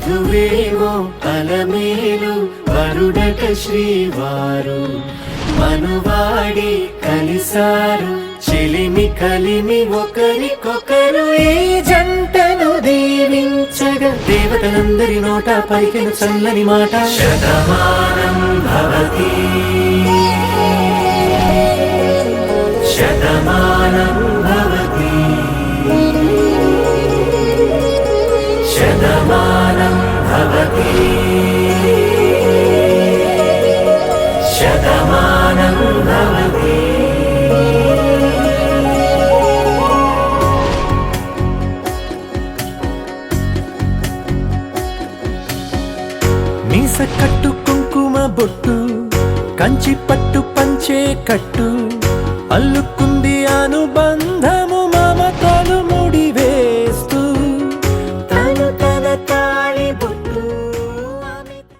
వధువేమో అలమేలు వరుడట శ్రీవారు మనువాడి కలిసారు చెలిమి కలిమి ఒకరికొకరు ఈ జంటను దీవించగా దేవతలందరి నోట పలికిన చల్లని మాట శతమానం భవతి శతమానం భవతి శతమానం భవతి శతమానం భవతి. మీస కట్టు కుంకుమ బొట్టు కంచి పట్టు పంచే కట్టు